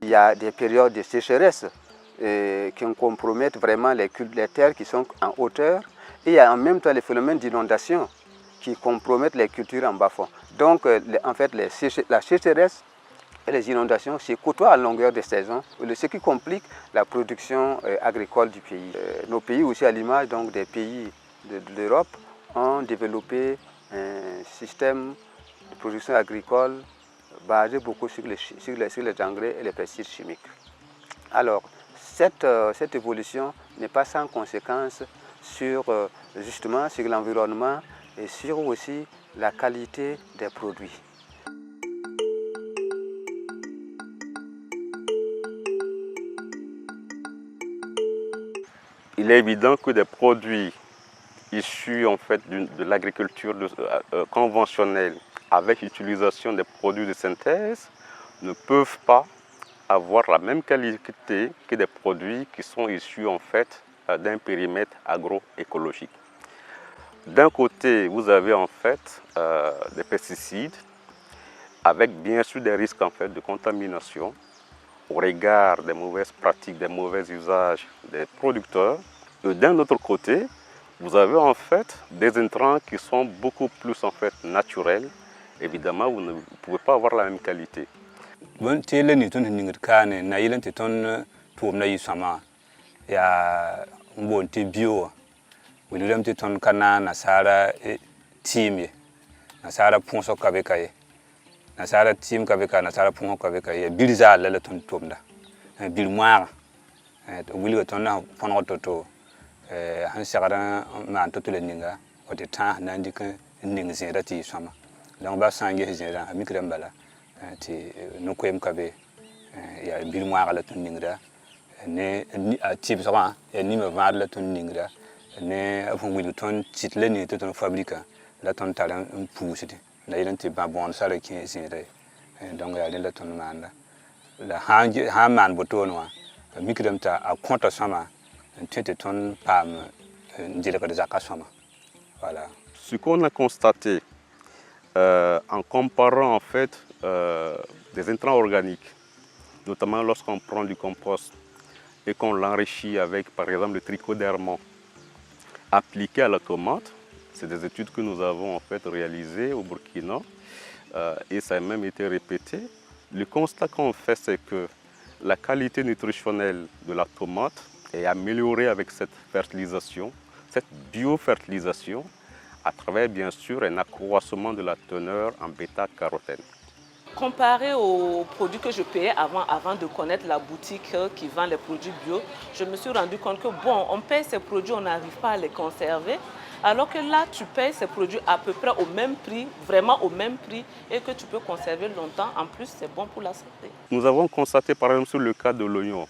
Il y a des périodes de sécheresse qui compromettent vraiment les terres qui sont en hauteur. Et il y a en même temps les phénomènes d'inondation qui compromettent les cultures en bas-fond. Donc en fait la sécheresse et les inondations se côtoient à longueur de saison, ce qui complique la production agricole du pays. Nos pays aussi, à l'image des pays de l'Europe, ont développé un système de production agricole basé beaucoup sur les engrais et les pesticides chimiques. Alors, cette évolution n'est pas sans conséquence justement sur l'environnement et sur aussi la qualité des produits. Il est évident que des produits issus en fait de l'agriculture conventionnelle avec l'utilisation des produits de synthèse ne peuvent pas avoir la même qualité que des produits qui sont issus en fait d'un périmètre agroécologique. D'un côté, vous avez en fait des pesticides avec bien sûr des risques en fait de contamination au regard des mauvaises pratiques, des mauvais usages des producteurs. Et d'un autre côté, vous avez en fait des intrants qui sont beaucoup plus en fait naturels. Évidemment, vous ne pouvez pas avoir la même qualité. Nasara team kabeka nasara pungo kabeka ya bilza la ton tomda bil moara wili ton na fono toto han sagara man toto le ninga o de temps nandi kan ning zera ti sama donc ba sangue zera amikram bala ti no koyem kabe ya bil moara la ton ningra ne type ça ya ni me va la ton ningra ne afon wili ton title ni ton fabrica la ton talan poussite la yelente ba bon sare ki zere donc ya la ton manda la han man botono mikram ta a konta sama tete ton pam ndile de zaka sama. Voilà. Ce qu'on a constaté en comparant en fait des intrants organiques, notamment lorsqu'on prend du compost et qu'on l'enrichit avec par exemple le trichoderme appliqué à la tomate. C'est des études que nous avons en fait réalisées au Burkina et ça a même été répété. Le constat qu'on fait, c'est que la qualité nutritionnelle de la tomate est améliorée avec cette fertilisation, cette biofertilisation, à travers bien sûr un accroissement de la teneur en bêta-carotène. Comparé aux produits que je payais avant de connaître la boutique qui vend les produits bio, je me suis rendu compte que bon, on paye ces produits, on n'arrive pas à les conserver. Alors que là, tu payes ces produits à peu près au même prix, vraiment au même prix, et que tu peux conserver longtemps. En plus, c'est bon pour la santé. Nous avons constaté par exemple sur le cas de l'oignon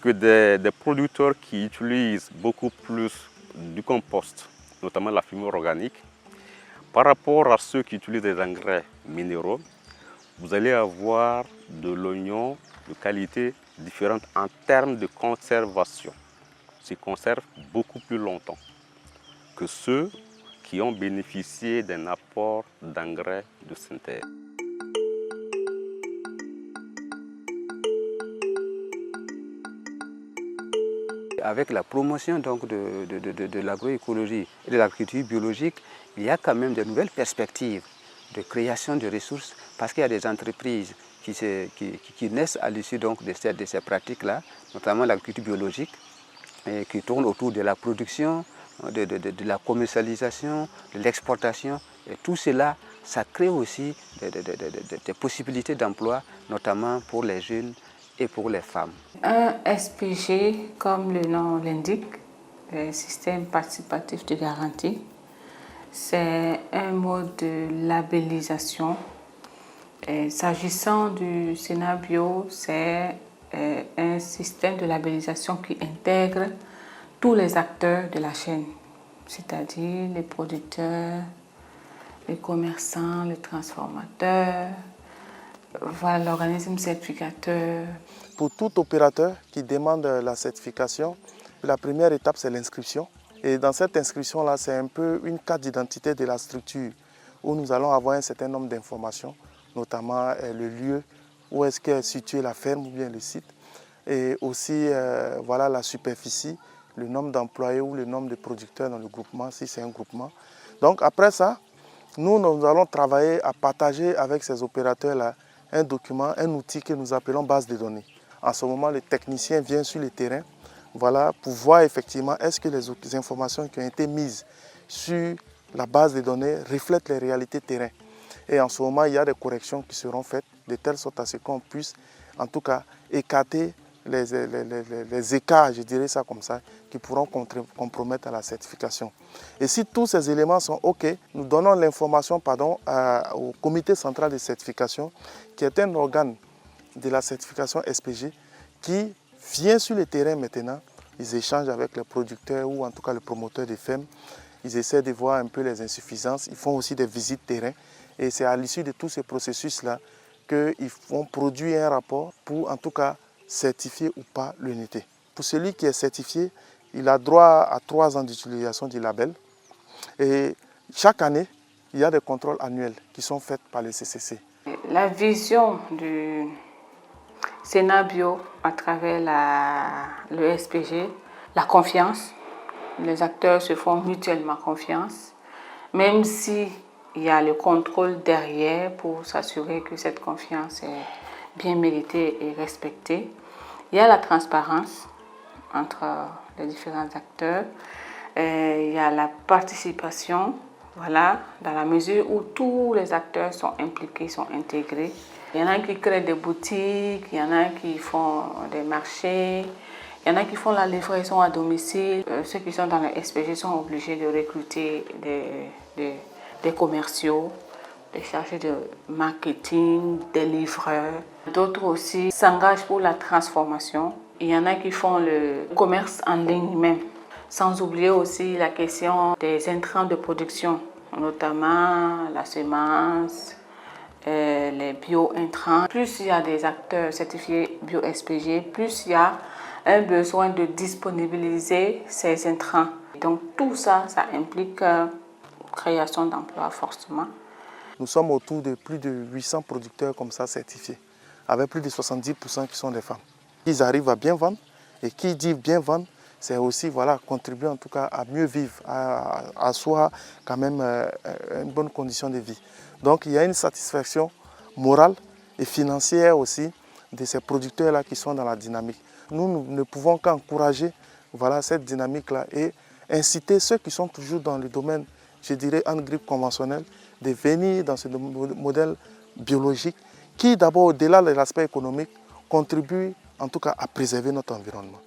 que des producteurs qui utilisent beaucoup plus du compost, notamment la fumure organique, par rapport à ceux qui utilisent des engrais minéraux, vous allez avoir de l'oignon de qualité différente en termes de conservation. Se conserve beaucoup plus longtemps que ceux qui ont bénéficié d'un apport d'engrais de synthèse. Avec la promotion donc de l'agroécologie et de l'agriculture biologique, il y a quand même de nouvelles perspectives de création de ressources parce qu'il y a des entreprises qui naissent à l'issue de ces pratiques-là, notamment l'agriculture biologique, et qui tournent autour de la production, de la commercialisation, de l'exportation. Et tout cela, ça crée aussi des possibilités d'emploi, notamment pour les jeunes et pour les femmes. Un SPG, comme le nom l'indique, le système participatif de garantie, c'est un mode de labellisation. S'agissant du Sénat Bio, c'est un système de labellisation qui intègre tous les acteurs de la chaîne, c'est-à-dire les producteurs, les commerçants, les transformateurs, voilà, l'organisme certificateur. Pour tout opérateur qui demande la certification, la première étape c'est l'inscription. Et dans cette inscription-là, c'est un peu une carte d'identité de la structure où nous allons avoir un certain nombre d'informations, notamment le lieu où est-ce qu'est située la ferme ou bien le site, et aussi voilà, la superficie, le nombre d'employés ou le nombre de producteurs dans le groupement, si c'est un groupement. Donc après ça, nous allons travailler à partager avec ces opérateurs-là un document, un outil que nous appelons base de données. En ce moment, les techniciens viennent sur le terrain, voilà, pour voir effectivement est-ce que les informations qui ont été mises sur la base de données reflètent les réalités terrain. Et en ce moment, il y a des corrections qui seront faites de telle sorte à ce qu'on puisse, en tout cas, écarter les écarts, je dirais ça comme ça, qui pourront compromettre la certification. Et si tous ces éléments sont OK, nous donnons l'information au comité central de certification, qui est un organe de la certification SPG, qui vient sur le terrain maintenant. Ils échangent avec les producteurs ou en tout cas les promoteurs des fermes. Ils essaient de voir un peu les insuffisances. Ils font aussi des visites terrain. Et c'est à l'issue de tous ces processus-là qu'ils vont produire un rapport pour en tout cas certifier ou pas l'unité. Pour celui qui est certifié, il a droit à 3 ans d'utilisation du label. Et chaque année, il y a des contrôles annuels qui sont faits par les CCC. La vision du Sénat Bio à travers le SPG, la confiance. Les acteurs se font mutuellement confiance, même s'il y a le contrôle derrière pour s'assurer que cette confiance est bien méritée et respectée. Il y a la transparence entre les différents acteurs. Il y a la participation, voilà, dans la mesure où tous les acteurs sont impliqués, sont intégrés. Il y en a qui créent des boutiques, il y en a qui font des marchés, il y en a qui font la livraison à domicile. Ceux qui sont dans le SPG sont obligés de recruter des commerciaux, des chargés de marketing, des livreurs. D'autres aussi s'engagent pour la transformation. Il y en a qui font le commerce en ligne même. Sans oublier aussi la question des intrants de production, notamment la semence, les bio-intrants. Plus il y a des acteurs certifiés bio-SPG, plus il y a un besoin de disponibiliser ces intrants. Donc tout ça, ça implique création d'emplois forcément. Nous sommes autour de plus de 800 producteurs comme ça certifiés, avec plus de 70% qui sont des femmes. Ils arrivent à bien vendre, et qui dit bien vendre, c'est aussi voilà, contribuer en tout cas à mieux vivre, à asseoir quand même une bonne condition de vie. Donc il y a une satisfaction morale et financière aussi de ces producteurs-là qui sont dans la dynamique. Nous ne pouvons qu'encourager voilà, cette dynamique-là et inciter ceux qui sont toujours dans le domaine, je dirais, en-grippe conventionnel, de venir dans ce modèle biologique qui, d'abord, au-delà de l'aspect économique, contribue en tout cas à préserver notre environnement.